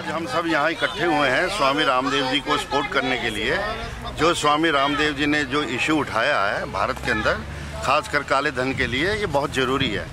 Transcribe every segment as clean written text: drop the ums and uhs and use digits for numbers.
आज हम सब यहाँ इकट्ठे हुए हैं स्वामी रामदेव जी को सपोर्ट करने के लिए। जो स्वामी रामदेव जी ने जो इशू उठाया है भारत के अंदर, खासकर काले धन के लिए, ये बहुत ज़रूरी है।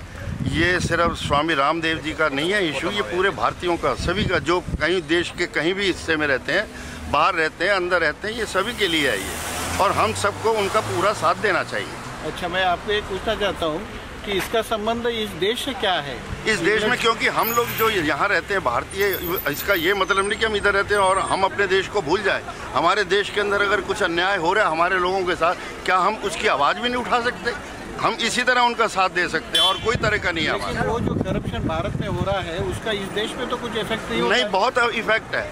ये सिर्फ स्वामी रामदेव जी का नहीं है इशू, ये पूरे भारतीयों का, सभी का, जो कहीं देश के कहीं भी हिस्से में रहते हैं, बाहर रहते हैं, अंदर रहते हैं, ये सभी के लिए है ये, और हम सबको उनका पूरा साथ देना चाहिए। अच्छा, मैं आपको एक पूछना चाहता हूँ कि इसका संबंध इस देश से क्या है? इस देश में, क्योंकि हम लोग जो यहाँ रहते हैं भारतीय, इसका ये मतलब नहीं कि हम इधर रहते हैं और हम अपने देश को भूल जाए। हमारे देश के अंदर अगर कुछ अन्याय हो रहा है हमारे लोगों के साथ, क्या हम उसकी आवाज़ भी नहीं उठा सकते? हम इसी तरह उनका साथ दे सकते हैं और कोई तरह का नहीं है। लेकिन वो जो करप्शन भारत में हो रहा है उसका इस देश में तो कुछ इफेक्ट नहीं होता? नहीं, बहुत इफेक्ट है।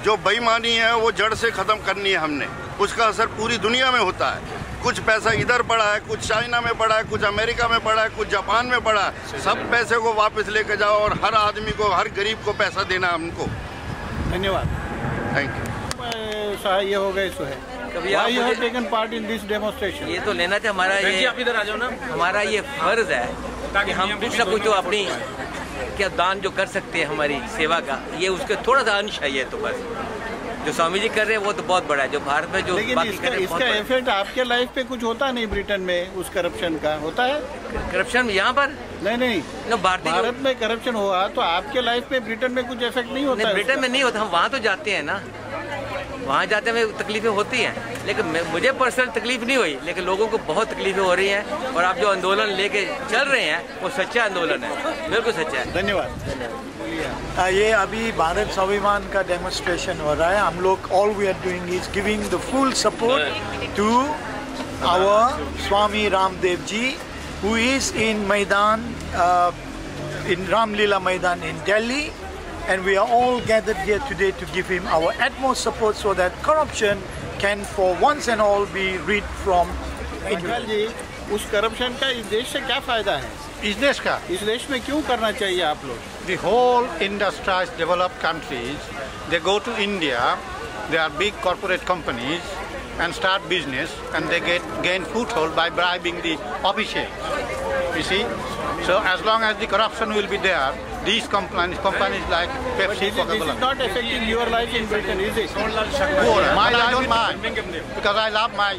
जो बेईमानी है वो जड़ से ख़त्म करनी है हमने, उसका असर पूरी दुनिया में होता है। कुछ पैसा इधर पड़ा है, कुछ चाइना में पड़ा है, कुछ अमेरिका में पड़ा है, कुछ जापान में पड़ा है। सब पैसे को वापस लेके जाओ और हर आदमी को, हर गरीब को पैसा देना हमको। धन्यवाद, थैंक यू। सहाय हो गए सो है। Why you have taken part in this demonstration? ये तो लेना था हमारा, ये आप इधर आ जाओ ना, हमारा ये फर्ज है कि हम कुछ ना कुछ तो अपनी क्या दान जो कर सकते हैं हमारी सेवा का, ये उसके थोड़ा सा अंश है। ये तो बस जो स्वामी जी कर रहे हैं वो तो बहुत बड़ा है, जो भारत में जो बाकी कर रहे हैं। इसका इफेक्ट आपके लाइफ पे कुछ होता नहीं? ब्रिटेन में उस करप्शन का होता है? करप्शन यहाँ पर नहीं, भारत में करप्शन हुआ तो आपके लाइफ में ब्रिटेन में कुछ इफेक्ट नहीं होता? ब्रिटेन में नहीं होता, हम वहाँ तो जाते हैं ना, वहाँ जाते में तकलीफें होती हैं, लेकिन मुझे पर्सनल तकलीफ नहीं हुई, लेकिन लोगों को बहुत तकलीफें हो रही हैं। और आप जो आंदोलन लेके चल रहे हैं वो सच्चा आंदोलन है, बिल्कुल सच्चा है। धन्यवाद। ये अभी भारत स्वाभिमान का डेमोन्स्ट्रेशन हो रहा है। हम लोग all we are doing is giving the full support to our Swami Ramdev ji who is in मैदान, in Ramlila Maidan in Delhi, and we are all gathered here today to give him our utmost support so that corruption can for once and all be rid from India. जी, उस corruption का इस देश से क्या फायदा है? इस देश में क्यों करना चाहिए आप लोग? The whole industrialized developed countries, they go to India, they are big corporate companies and start business, and they gain foothold by bribing the officials. You see, so as long as the corruption will be there, these companies like Pepsi, Coca-Cola. This is not affecting your life in Britain, is it? I don't mind, because I love my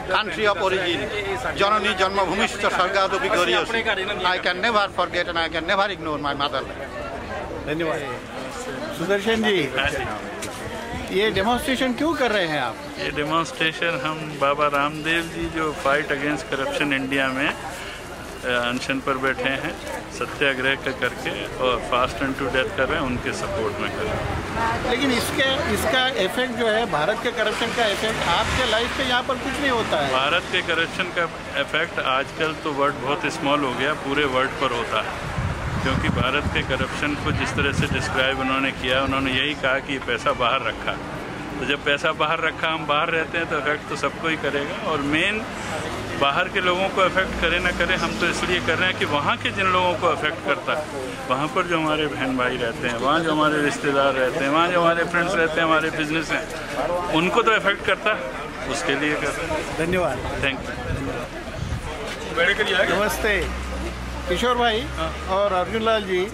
country of origin. Janani Janmabhumishcha Sargadopi Goryosi. I can never forget and I can never ignore my motherland. धन्यवाद। सुदर्शन जी, ये demonstration क्यों कर रहे हैं आप? ये demonstration हम बाबा रामदेव जी जो फाइट अगेंस्ट करप्शन इंडिया में अनशन पर बैठे हैं, सत्याग्रह करके और फास्ट एंड टू डेथ कर रहे हैं, उनके सपोर्ट में कर रहे हैं। लेकिन इसका इफेक्ट जो है, भारत के करप्शन का इफेक्ट आपके लाइफ पे यहाँ पर कुछ नहीं होता है? भारत के करप्शन का इफेक्ट आजकल तो वर्ड बहुत स्मॉल हो गया, पूरे वर्ल्ड पर होता है। क्योंकि भारत के करप्शन को जिस तरह से डिस्क्राइब उन्होंने किया, उन्होंने यही कहा कि पैसा बाहर रखा। तो जब पैसा बाहर रखा, हम बाहर रहते हैं, तो इफेक्ट तो सबको ही करेगा। और मेन बाहर के लोगों को इफेक्ट करे ना करे, हम तो इसलिए कर रहे हैं कि वहाँ के जिन लोगों को इफेक्ट करता है, वहाँ पर जो हमारे बहन भाई रहते हैं, वहाँ जो हमारे रिश्तेदार रहते हैं, वहाँ जो हमारे फ्रेंड्स रहते हैं, हमारे बिजनेस हैं, उनको तो इफेक्ट करता है, उसके लिए कर रहे हैं। धन्यवाद, थैंक यू। नमस्ते किशोर भाई और अर्जुन लाल जी,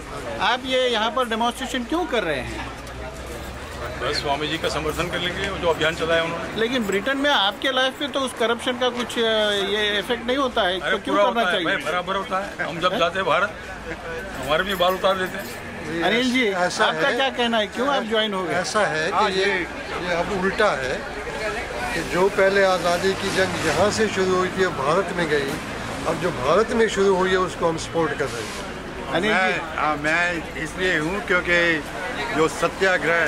आप ये यहाँ पर डेमोन्स्ट्रेशन क्यों कर रहे हैं? बस स्वामी जी का समर्थन करने के लिए जो अभियान चलाया उन्होंने। लेकिन ब्रिटेन में आपके लाइफ पे तो उस करप्शन का कुछ ये इफेक्ट नहीं होता है, तो क्यों करना चाहिए? बराबर होता है। हम जब जाते हैं भारत, हमारे भी बाल उतार देते हैं। अनिल जी, आपका क्या कहना है, क्यों आप ज्वाइन हो गए? ऐसा है कि ये अब उल्टा है कि जो पहले आज़ादी की जंग यहाँ से शुरू हुई थी, भारत में गई, अब जो भारत में शुरू हुई है उसको हम सपोर्ट कर रहे हैं। मैं इसलिए हूँ क्योंकि जो सत्याग्रह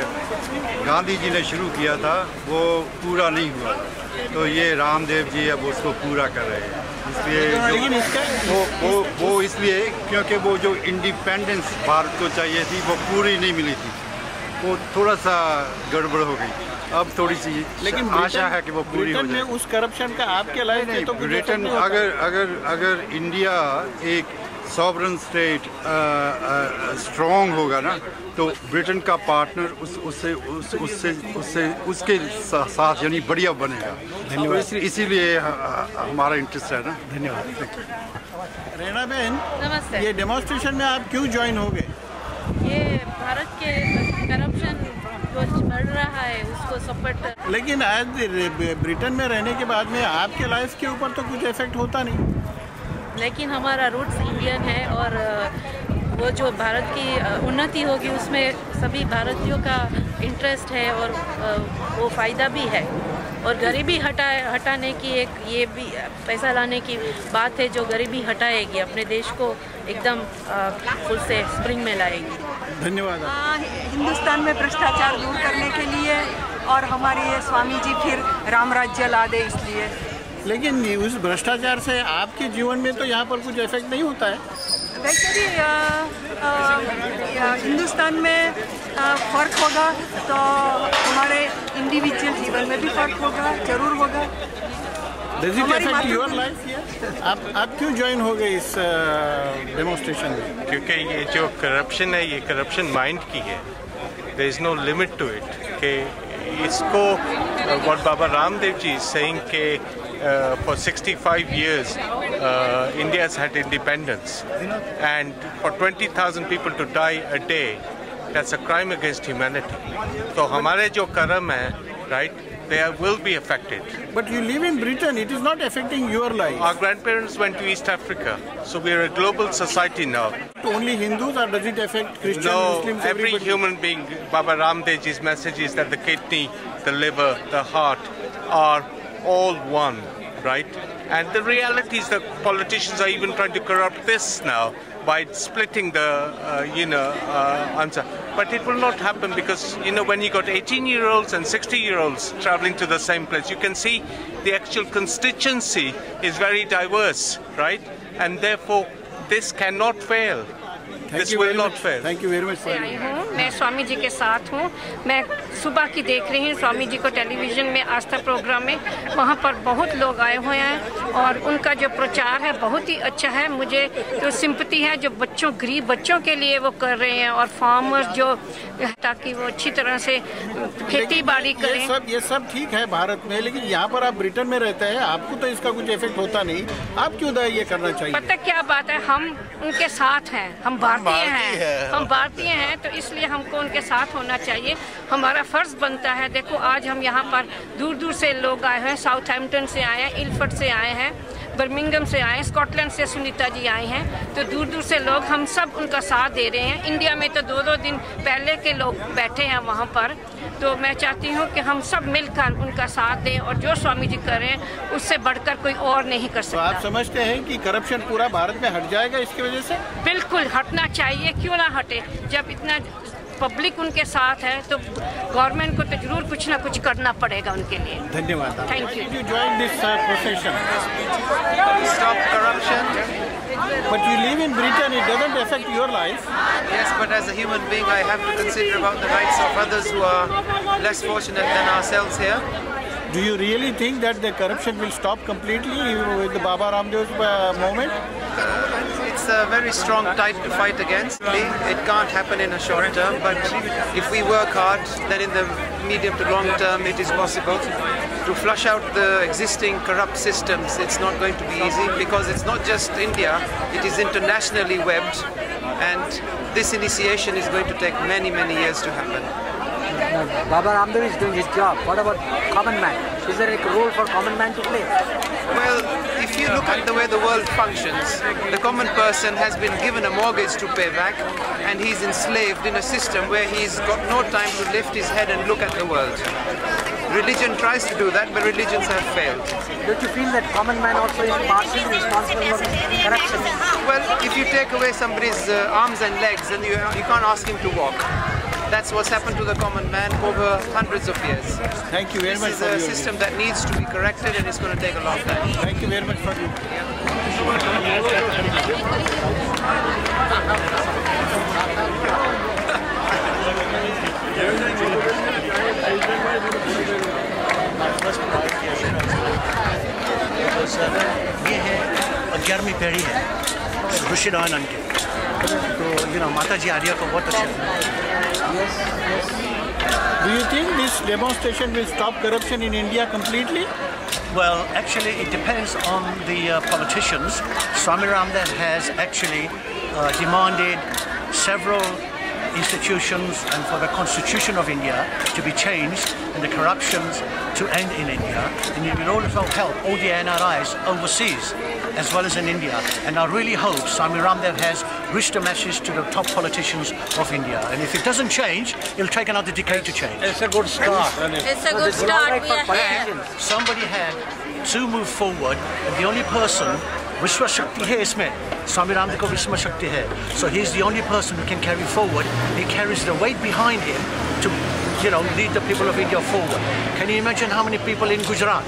गांधी जी ने शुरू किया था वो पूरा नहीं हुआ, तो ये रामदेव जी अब उसको पूरा कर रहे हैं। इसलिए वो इसलिए क्योंकि वो जो इंडिपेंडेंस भारत को चाहिए थी वो पूरी नहीं मिली थी, वो थोड़ा सा गड़बड़ हो गई। अब थोड़ी सी लेकिन आशा है कि वो पूरी हो जाए। उस करप्शन का आपके लाइफ में तो ब्रिटेन अगर इंडिया एक सॉवरन स्टेट स्ट्रॉन्ग होगा ना, तो ब्रिटेन का पार्टनर उसके साथ यानी बढ़िया बनेगा। धन्यवाद। इसीलिए हमारा इंटरेस्ट है ना। धन्यवाद। रेणा बहन, नमस्ते। ये डेमोन्स्ट्रेशन में आप क्यों ज्वाइन हो गए? ये भारत के करप्शन जो बढ़ रहा है उसको सपोर्ट। लेकिन आज ब्रिटेन में रहने के बाद में आपके लाइफ के ऊपर तो कुछ इफेक्ट होता नहीं। लेकिन हमारा रूट्स इंडियन है और वो जो भारत की उन्नति होगी उसमें सभी भारतीयों का इंटरेस्ट है और वो फ़ायदा भी है। और गरीबी हटाने की एक ये भी पैसा लाने की बात है जो गरीबी हटाएगी, अपने देश को एकदम फुल से स्प्रिंग में लाएगी। धन्यवाद। हिंदुस्तान में भ्रष्टाचार दूर करने के लिए और हमारे स्वामी जी फिर राम राज्य ला दे इसलिए। लेकिन उस भ्रष्टाचार से आपके जीवन में तो यहाँ पर कुछ इफेक्ट नहीं होता है। वैसे भी हिंदुस्तान में फ़र्क होगा तो हमारे इंडिविजुअल जीवन में भी फ़र्क होगा, जरूर होगा। Does it affect your life here? आप क्यों ज्वाइन हो गए इस डेमोन्स्ट्रेशन में? क्योंकि ये जो करप्शन है ये करप्शन माइंड की है। There is no limit to it। कि इसको what Baba Ramdev ji is saying कि for 65 years India has had independence and for 20,000 people to die a day, that's a crime against humanity। तो हमारे जो कर्म है, right, they will be affected। But you live in Britain, it is not affecting your life। Our grandparents went to East Africa, so we are a global society now। Only Hindus, or does it affect Christians, Muslims, every everybody? human being? Baba Ramdev ji's message is that the kidney, the liver, the heart are all one, right? And the reality is that politicians are even trying to corrupt this now by splitting the, answer. But it will not happen because, when you got 18-year-olds and 60-year-olds traveling to the same place, you can see the actual constituency is very diverse, right? And therefore, this cannot fail। This will not fail। Thank you very much for आई हूँ, मैं स्वामी जी के साथ हूँ। मैं सुबह की देख रही हूँ स्वामी जी को टेलीविज़न में आस्था प्रोग्राम में, वहाँ पर बहुत लोग आए हुए हैं और उनका जो प्रचार है बहुत ही अच्छा है। मुझे तो सिंपैथी है जो गरीब बच्चों के लिए वो कर रहे हैं और फार्मर्स जो, ताकि वो अच्छी तरह से खेती बाड़ी करें। ये सब ठीक है भारत में, लेकिन यहाँ पर आप ब्रिटेन में रहते हैं, आपको तो इसका कुछ इफेक्ट होता नहीं। आप क्यों ये करना चाहिए? पता क्या बात है, हम उनके साथ हैं, हम भारतीय हैं तो इसलिए हमको उनके साथ होना चाहिए। हमारा फर्ज बनता है। देखो आज हम यहाँ पर दूर दूर से लोग आए हैं, साउथहैम्पटन से आए हैं, इल्फर्ड से आए हैं, बर्मिंघम से आए हैं, स्कॉटलैंड से सुनीता जी आए हैं, तो दूर दूर से लोग, हम सब उनका साथ दे रहे हैं। इंडिया में तो 2-2 दिन पहले के लोग बैठे हैं वहाँ पर। तो मैं चाहती हूँ कि हम सब मिलकर उनका साथ दें और जो स्वामी जी कर रहे हैं उससे बढ़कर कोई और नहीं कर सकता। तो आप समझते हैं कि करप्शन पूरा भारत में हट जाएगा इसकी वजह से? बिल्कुल हटना चाहिए, क्यों ना हटे। जब इतना पब्लिक उनके साथ है तो गवर्नमेंट को तो जरूर कुछ ना कुछ करना पड़ेगा उनके लिए। धन्यवाद। Thank you. You joined this procession. Stop corruption। But you live in Britain, it doesn't affect your life. Yes, but as a human being, I have to consider about the rights of others who are less fortunate than ourselves here. Do you really think that the corruption will stop completely with the Baba Ramdev's movement? It's a very strong tide to fight against. It can't happen in a short term, but if we work hard, then in the medium to long term it is possible to flush out the existing corrupt systems. It's not going to be easy because it's not just India, it is internationally webbed, and this initiation is going to take many, many years to happen. Baba Ramdev is doing his job. What about common man? Is there a role for common man to play? Well, if you look at the way the world functions, the common person has been given a mortgage to pay back and he's enslaved in a system where he's got no time to lift his head and look at the world. Religion tries to do that, but religions have failed. Don't you feel that common man also is partially responsible for corruption? Well, if you take away somebody's arms and legs, then you can't ask him to walk. That's what's happened to the common man over hundreds of years. Thank you very much. This is a system that needs to be corrected and it's going to take a long time. Thank you very much for you. ये है 11वीं पीढ़ी है ऋषिदानंद की, तो माता जी आर्या को बहुत अच्छा Yes. Do you think this demonstration will stop corruption in India completely? Well, actually it depends on the politicians. Swami Ramdev has actually demanded several institutions and for the constitution of India to be changed and the corruptions to end in India. And it will also help all the NRIs overseas as well as in India. And I really hope Swami Ramdev has reached a message to the top politicians of India. And if it doesn't change, it'll take another decade to change. It's a good start. It's a good start. We are here. Somebody had to move forward, and the only person, Vishwa Shakti hai isme, Swami Ramdev ko Vishwa Shakti hai. So he's the only person who can carry forward. He carries the weight behind him to, lead the people of India forward. Can you imagine how many people in Gujarat,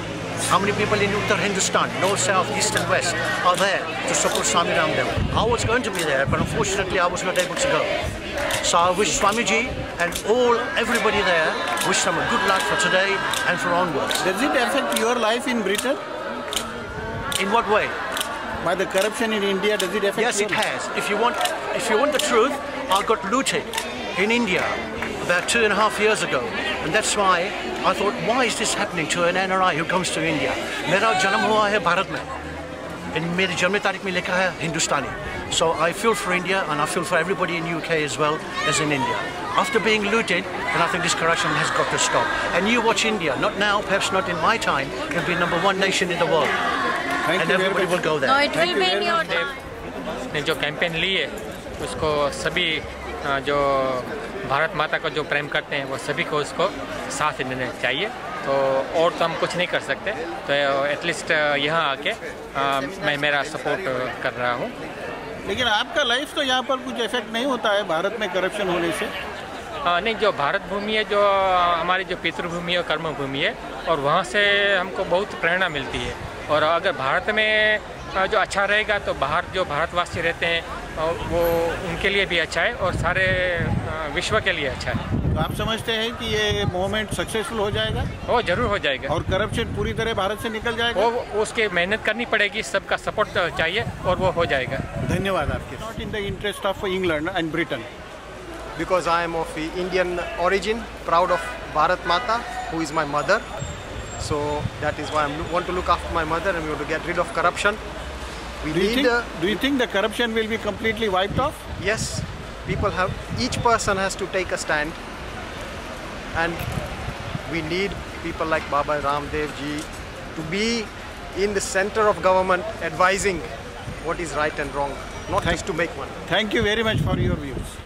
how many people in Uttar Hindustan, north, south, east and west are there to support Swami Ramdev? I was going to be there, but unfortunately I was not able to go. So I wish Swamiji and everybody there, wish them a good luck for today and for onwards. Does it affect your life in Britain? In what way? By the corruption in India, does it affect Yes, it has. If you want the truth, I got looted in India about 2.5 years ago. And that's why I thought, why is this happening to an NRI who comes to India? मेरा जन्म हुआ है भारत में. In मेरी जन्म तारीख में लिखा है हिंदुस्तानी. So I feel for India and I feel for everybody in UK as well as in India. After being looted, then I think this corruption has got to stop. And you watch India, not now, perhaps not in my time, it'll be #1 nation in the world. And everybody will go there. No, it will be in your time. ने जो campaign ली है उसको सभी जो भारत माता को जो प्रेम करते हैं वो सभी को उसको साथ देना चाहिए। तो और तो हम कुछ नहीं कर सकते, तो एटलीस्ट यहाँ आके मैं मेरा सपोर्ट कर रहा हूँ। लेकिन आपका लाइफ तो यहाँ पर कुछ इफेक्ट नहीं होता है भारत में करप्शन होने से? नहीं, जो भारत भूमि है, जो हमारी जो पितृभूमि है, कर्म भूमि है, और वहाँ से हमको बहुत प्रेरणा मिलती है। और अगर भारत में जो अच्छा रहेगा तो बाहर जो भारतवासी रहते हैं वो उनके लिए भी अच्छा है और सारे विश्व के लिए अच्छा है। तो आप समझते हैं कि ये मूवमेंट सक्सेसफुल हो जाएगा? वो जरूर हो जाएगा। और करप्शन पूरी तरह भारत से निकल जाएगा? वो उसके मेहनत करनी पड़ेगी, सबका सपोर्ट चाहिए और वो हो जाएगा। धन्यवाद आपके। Not in the interest of England and Britain. Because I am of Indian origin, proud of Bharat Mata, who is my mother. So that is why I want to look after my mother and we want to get rid of corruption. Do you think the corruption will be completely wiped off? Yes, each person has to take a stand, and we need people like Baba Ramdev ji to be in the center of government advising what is right and wrong, not just to make money. Thank you very much for your views.